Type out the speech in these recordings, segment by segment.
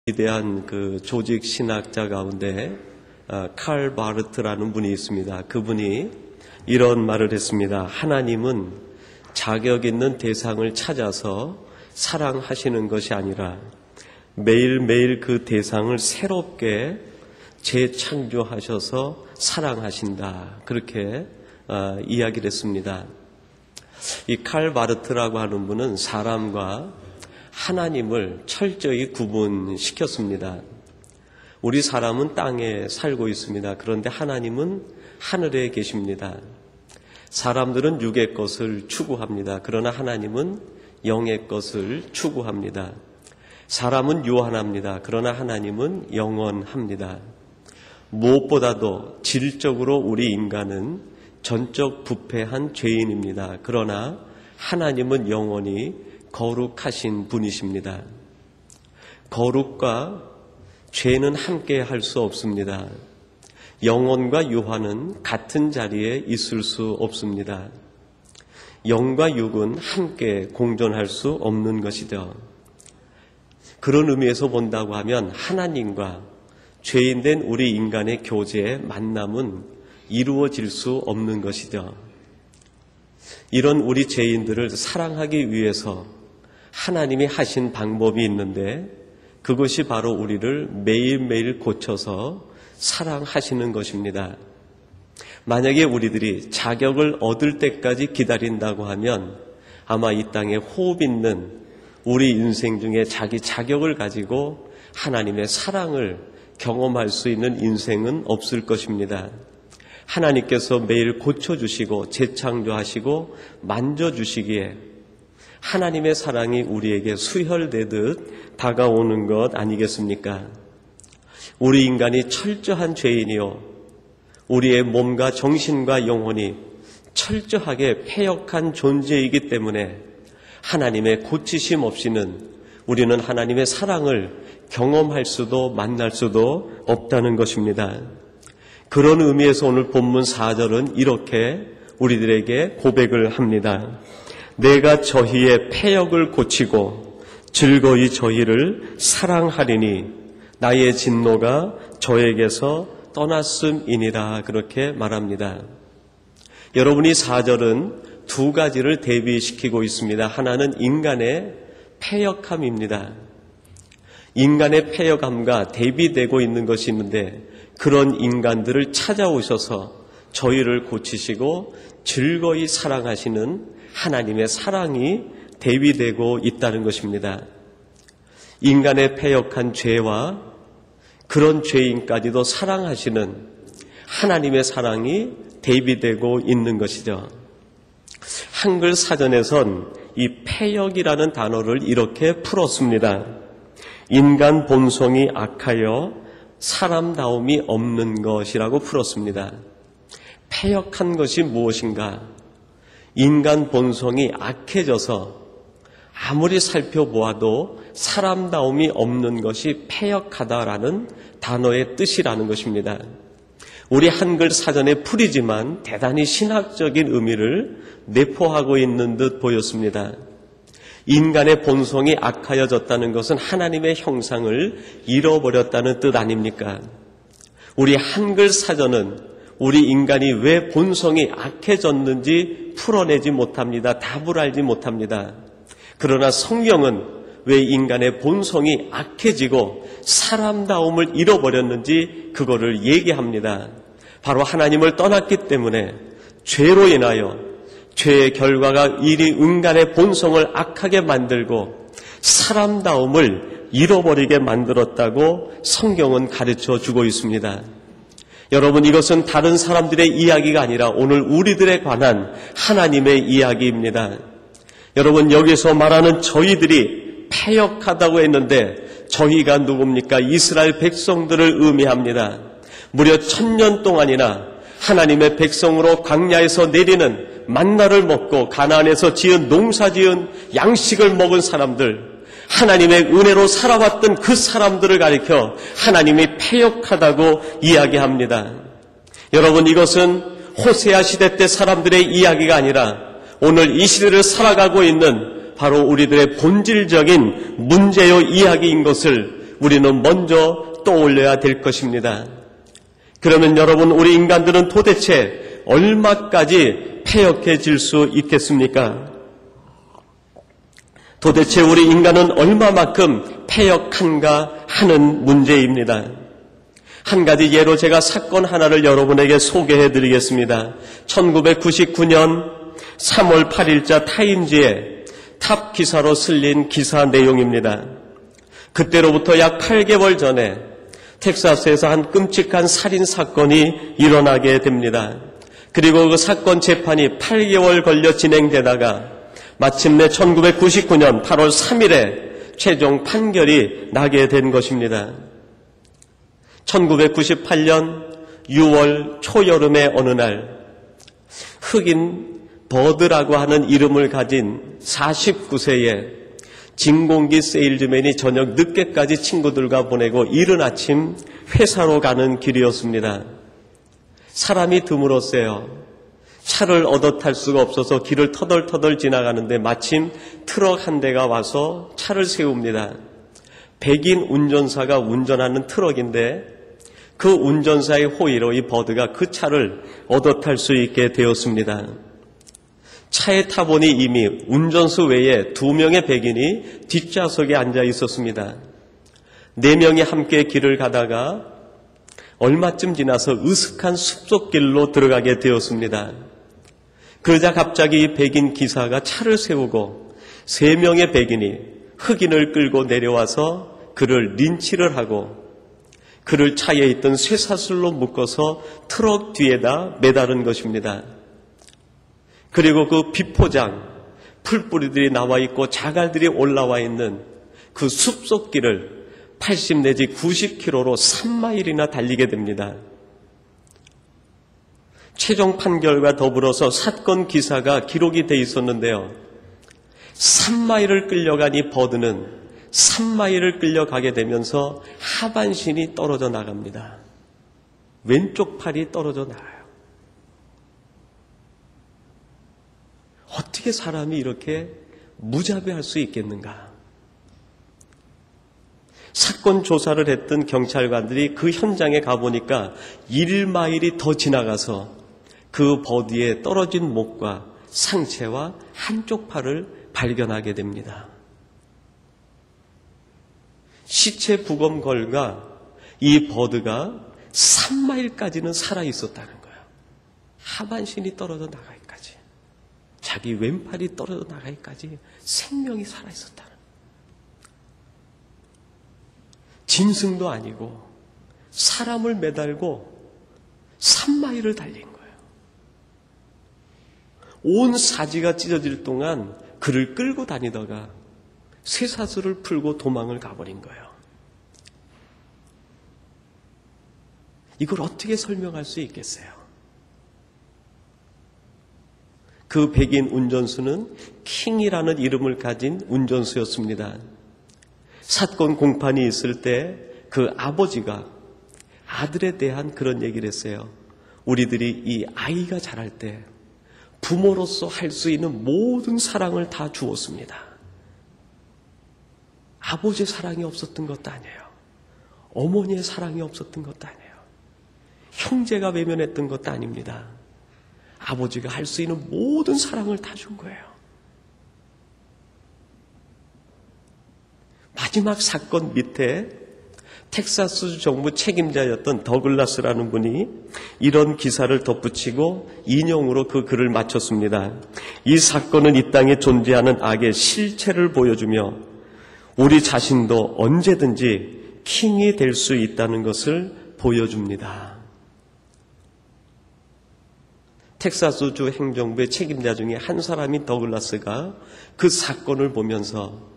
위대한 그 조직 신학자 가운데 칼 바르트라는 분이 있습니다. 그분이 이런 말을 했습니다. 하나님은 자격 있는 대상을 찾아서 사랑하시는 것이 아니라 매일매일 그 대상을 새롭게 재창조하셔서 사랑하신다. 그렇게 이야기를 했습니다. 이 칼 바르트라고 하는 분은 사람과 하나님을 철저히 구분시켰습니다. 우리 사람은 땅에 살고 있습니다. 그런데 하나님은 하늘에 계십니다. 사람들은 육의 것을 추구합니다. 그러나 하나님은 영의 것을 추구합니다. 사람은 유한합니다. 그러나 하나님은 영원합니다. 무엇보다도 질적으로 우리 인간은 전적 부패한 죄인입니다. 그러나 하나님은 영원히 거룩하신 분이십니다. 거룩과 죄는 함께 할 수 없습니다. 영혼과 유한은 같은 자리에 있을 수 없습니다. 영과 육은 함께 공존할 수 없는 것이죠. 그런 의미에서 본다고 하면 하나님과 죄인된 우리 인간의 교제의 만남은 이루어질 수 없는 것이죠. 이런 우리 죄인들을 사랑하기 위해서 하나님이 하신 방법이 있는데 그것이 바로 우리를 매일매일 고쳐서 사랑하시는 것입니다. 만약에 우리들이 자격을 얻을 때까지 기다린다고 하면 아마 이 땅에 호흡 있는 우리 인생 중에 자기 자격을 가지고 하나님의 사랑을 경험할 수 있는 인생은 없을 것입니다. 하나님께서 매일 고쳐주시고 재창조하시고 만져주시기에 하나님의 사랑이 우리에게 수혈되듯 다가오는 것 아니겠습니까? 우리 인간이 철저한 죄인이요, 우리의 몸과 정신과 영혼이 철저하게 패역한 존재이기 때문에 하나님의 고치심 없이는 우리는 하나님의 사랑을 경험할 수도 만날 수도 없다는 것입니다. 그런 의미에서 오늘 본문 4절은 이렇게 우리들에게 고백을 합니다. 내가 저희의 패역을 고치고 즐거이 저희를 사랑하리니 나의 진노가 저에게서 떠났음이니라. 그렇게 말합니다. 여러분이 4절은 두 가지를 대비시키고 있습니다. 하나는 인간의 패역함입니다. 인간의 패역함과 대비되고 있는 것이 있는데 그런 인간들을 찾아오셔서 저희를 고치시고 즐거이 사랑하시는 하나님의 사랑이 대비되고 있다는 것입니다. 인간의 패역한 죄와 그런 죄인까지도 사랑하시는 하나님의 사랑이 대비되고 있는 것이죠. 한글 사전에선 이 패역이라는 단어를 이렇게 풀었습니다. 인간 본성이 악하여 사람다움이 없는 것이라고 풀었습니다. 패역한 것이 무엇인가? 인간 본성이 악해져서 아무리 살펴보아도 사람다움이 없는 것이 패역하다라는 단어의 뜻이라는 것입니다. 우리 한글 사전에 풀이지만 대단히 신학적인 의미를 내포하고 있는 듯 보였습니다. 인간의 본성이 악하여졌다는 것은 하나님의 형상을 잃어버렸다는 뜻 아닙니까? 우리 한글 사전은 우리 인간이 왜 본성이 악해졌는지 풀어내지 못합니다. 답을 알지 못합니다. 그러나 성경은 왜 인간의 본성이 악해지고 사람다움을 잃어버렸는지 그거를 얘기합니다. 바로 하나님을 떠났기 때문에 죄로 인하여 죄의 결과가 이리 인간의 본성을 악하게 만들고 사람다움을 잃어버리게 만들었다고 성경은 가르쳐 주고 있습니다. 여러분, 이것은 다른 사람들의 이야기가 아니라 오늘 우리들에 관한 하나님의 이야기입니다. 여러분, 여기서 말하는 저희들이 패역하다고 했는데 저희가 누굽니까? 이스라엘 백성들을 의미합니다. 무려 1000년 동안이나 하나님의 백성으로 광야에서 내리는 만나를 먹고 가나안에서 지은 농사지은 양식을 먹은 사람들, 하나님의 은혜로 살아왔던 그 사람들을 가리켜 하나님이 패역하다고 이야기합니다. 여러분, 이것은 호세아 시대 때 사람들의 이야기가 아니라 오늘 이 시대를 살아가고 있는 바로 우리들의 본질적인 문제요 이야기인 것을 우리는 먼저 떠올려야 될 것입니다. 그러면 여러분, 우리 인간들은 도대체 얼마까지 패역해질 수 있겠습니까? 도대체 우리 인간은 얼마만큼 패역한가 하는 문제입니다. 한 가지 예로 제가 사건 하나를 여러분에게 소개해 드리겠습니다. 1999년 3월 8일자 타임지에 탑 기사로 실린 기사 내용입니다. 그때로부터 약 8개월 전에 텍사스에서 한 끔찍한 살인 사건이 일어나게 됩니다. 그리고 그 사건 재판이 8개월 걸려 진행되다가 마침내 1999년 8월 3일에 최종 판결이 나게 된 것입니다. 1998년 6월 초여름의 어느 날 흑인 버드라고 하는 이름을 가진 49세의 진공기 세일즈맨이 저녁 늦게까지 친구들과 보내고 이른 아침 회사로 가는 길이었습니다. 사람이 드물었어요. 차를 얻어 탈 수가 없어서 길을 터덜터덜 지나가는데 마침 트럭 한 대가 와서 차를 세웁니다. 백인 운전사가 운전하는 트럭인데 그 운전사의 호의로 이 버드가 그 차를 얻어 탈 수 있게 되었습니다. 차에 타보니 이미 운전수 외에 2명의 백인이 뒷좌석에 앉아 있었습니다. 4명이 함께 길을 가다가 얼마쯤 지나서 으슥한 숲속길로 들어가게 되었습니다. 그러자 갑자기 이 백인 기사가 차를 세우고 3명의 백인이 흑인을 끌고 내려와서 그를 린치를 하고 그를 차에 있던 쇠사슬로 묶어서 트럭 뒤에다 매다른 것입니다. 그리고 그 비포장, 풀뿌리들이 나와 있고 자갈들이 올라와 있는 그 숲속 길을 80 내지 90km로 3마일이나 달리게 됩니다. 최종 판결과 더불어서 사건 기사가 기록이 돼 있었는데요. 3마일을 끌려간 이 버드는 3마일을 끌려가게 되면서 하반신이 떨어져 나갑니다. 왼쪽 팔이 떨어져 나가요. 어떻게 사람이 이렇게 무자비할 수 있겠는가? 사건 조사를 했던 경찰관들이 그 현장에 가보니까 1마일이 더 지나가서 그 버드의 떨어진 목과 상체와 한쪽 팔을 발견하게 됩니다. 시체 부검 결과 이 버드가 3마일까지는 살아있었다는 거예요. 하반신이 떨어져 나가기까지, 자기 왼팔이 떨어져 나가기까지 생명이 살아있었다는 거예요. 짐승도 아니고 사람을 매달고 3마일을 달린 거예요. 온 사지가 찢어질 동안 그를 끌고 다니다가 쇠사슬을 풀고 도망을 가버린 거예요. 이걸 어떻게 설명할 수 있겠어요? 그 백인 운전수는 킹이라는 이름을 가진 운전수였습니다. 사건 공판이 있을 때 그 아버지가 아들에 대한 그런 얘기를 했어요. 우리들이 이 아이가 자랄 때 부모로서 할 수 있는 모든 사랑을 다 주었습니다. 아버지의 사랑이 없었던 것도 아니에요. 어머니의 사랑이 없었던 것도 아니에요. 형제가 외면했던 것도 아닙니다. 아버지가 할 수 있는 모든 사랑을 다 준 거예요. 마지막 사건 밑에 텍사스 정부 책임자였던 더글라스라는 분이 이런 기사를 덧붙이고 인용으로 그 글을 마쳤습니다. 이 사건은 이 땅에 존재하는 악의 실체를 보여주며 우리 자신도 언제든지 킹이 될 수 있다는 것을 보여줍니다. 텍사스주 행정부의 책임자 중에 한 사람인 더글라스가 그 사건을 보면서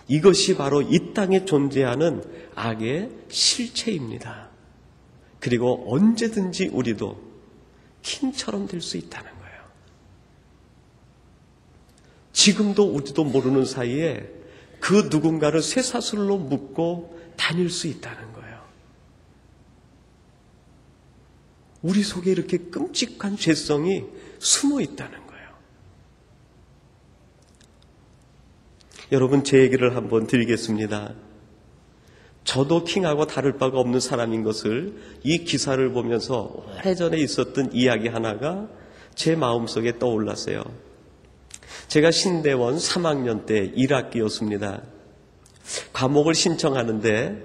이것이 바로 이 땅에 존재하는 악의 실체입니다. 그리고 언제든지 우리도 킹처럼 될 수 있다는 거예요. 지금도 우리도 모르는 사이에 그 누군가를 쇠사슬로 묶고 다닐 수 있다는 거예요. 우리 속에 이렇게 끔찍한 죄성이 숨어 있다는 거예요. 여러분, 제 얘기를 한번 드리겠습니다. 저도 킹하고 다를 바가 없는 사람인 것을 이 기사를 보면서 오래전에 있었던 이야기 하나가 제 마음속에 떠올랐어요. 제가 신대원 3학년 때 1학기였습니다. 과목을 신청하는데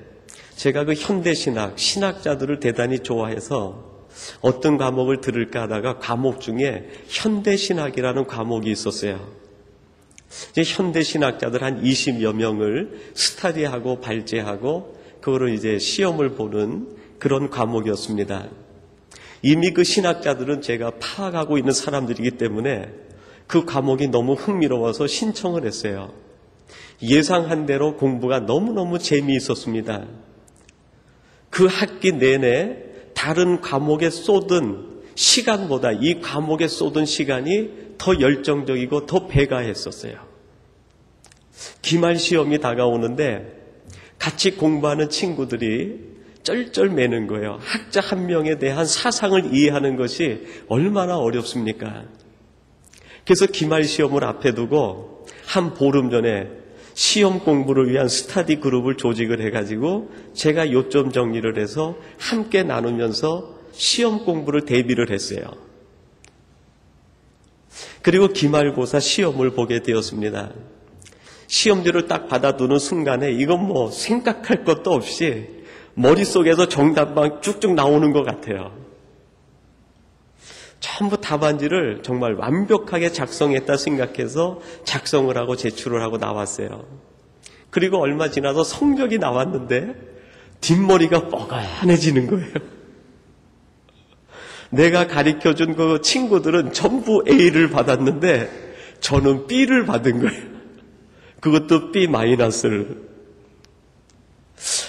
제가 그 현대신학, 신학자들을 대단히 좋아해서 어떤 과목을 들을까 하다가 과목 중에 현대신학이라는 과목이 있었어요. 이제 현대신학자들 한 20여 명을 스터디하고 발제하고 그거를 이제 시험을 보는 그런 과목이었습니다. 이미 그 신학자들은 제가 파악하고 있는 사람들이기 때문에 그 과목이 너무 흥미로워서 신청을 했어요. 예상한 대로 공부가 너무너무 재미있었습니다. 그 학기 내내 다른 과목에 쏟은 시간보다 이 과목에 쏟은 시간이 더 열정적이고 더 배가했었어요. 기말 시험이 다가오는데 같이 공부하는 친구들이 쩔쩔매는 거예요. 학자 한 명에 대한 사상을 이해하는 것이 얼마나 어렵습니까? 그래서 기말 시험을 앞에 두고 한 보름 전에 시험 공부를 위한 스터디 그룹을 조직을 해가지고 제가 요점 정리를 해서 함께 나누면서 시험 공부를 대비를 했어요. 그리고 기말고사 시험을 보게 되었습니다. 시험지를 딱 받아두는 순간에 이건 뭐 생각할 것도 없이 머릿속에서 정답만 쭉쭉 나오는 것 같아요. 전부 답안지를 정말 완벽하게 작성했다 생각해서 작성을 하고 제출을 하고 나왔어요. 그리고 얼마 지나서 성적이 나왔는데 뒷머리가 뻐근해지는 거예요. 내가 가르쳐준 그 친구들은 전부 A를 받았는데 저는 B를 받은 거예요. 그것도 B-를.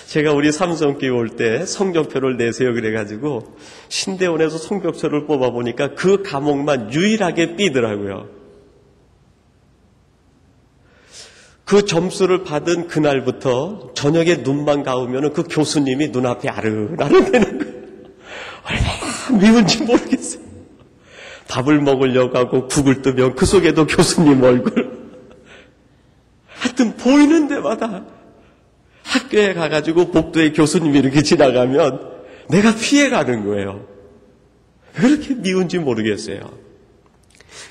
제가 우리 삼성교회 올 때 성적표를 내세요 그래가지고 신대원에서 성적표를 뽑아보니까 그 과목만 유일하게 B더라고요. 그 점수를 받은 그날부터 저녁에 눈만 감으면 그 교수님이 눈앞에 아른아른대는 거예요. 얼마나 미운지 모르겠어요. 밥을 먹으려고 하고 국을 뜨면 그 속에도 교수님 얼굴. 하여튼 보이는 데마다 학교에 가가지고 복도에 교수님이 이렇게 지나가면 내가 피해가는 거예요. 왜 그렇게 미운지 모르겠어요.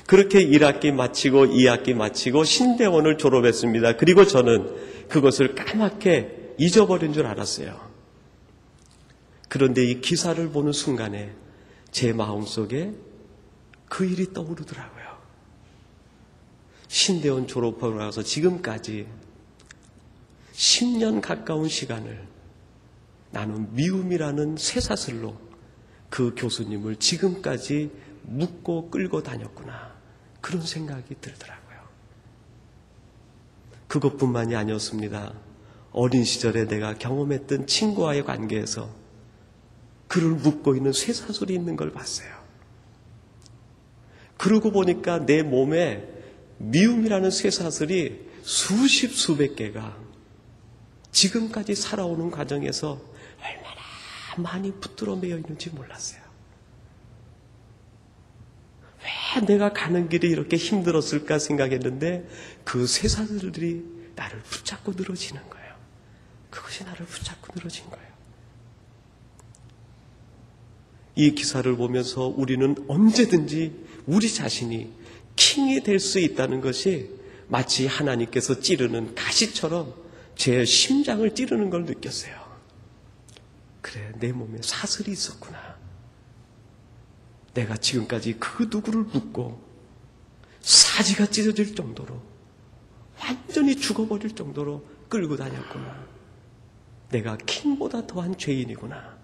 그렇게 1학기 마치고 2학기 마치고 신대원을 졸업했습니다. 그리고 저는 그것을 까맣게 잊어버린 줄 알았어요. 그런데 이 기사를 보는 순간에 제 마음속에 그 일이 떠오르더라고요. 신대원 졸업하고 나서 지금까지 10년 가까운 시간을 나는 미움이라는 쇠사슬로 그 교수님을 지금까지 묶고 끌고 다녔구나. 그런 생각이 들더라고요. 그것뿐만이 아니었습니다. 어린 시절에 내가 경험했던 친구와의 관계에서 그를 묶고 있는 쇠사슬이 있는 걸 봤어요. 그러고 보니까 내 몸에 미움이라는 쇠사슬이 수십 수백 개가 지금까지 살아오는 과정에서 얼마나 많이 붙들어 매여 있는지 몰랐어요. 왜 내가 가는 길이 이렇게 힘들었을까 생각했는데 그 쇠사슬들이 나를 붙잡고 늘어지는 거예요. 그것이 나를 붙잡고 늘어진 거예요. 이 기사를 보면서 우리는 언제든지 우리 자신이 킹이 될 수 있다는 것이 마치 하나님께서 찌르는 가시처럼 제 심장을 찌르는 걸 느꼈어요. 그래, 내 몸에 사슬이 있었구나. 내가 지금까지 그 누구를 묶고 사지가 찢어질 정도로 완전히 죽어버릴 정도로 끌고 다녔구나. 내가 킹보다 더한 죄인이구나.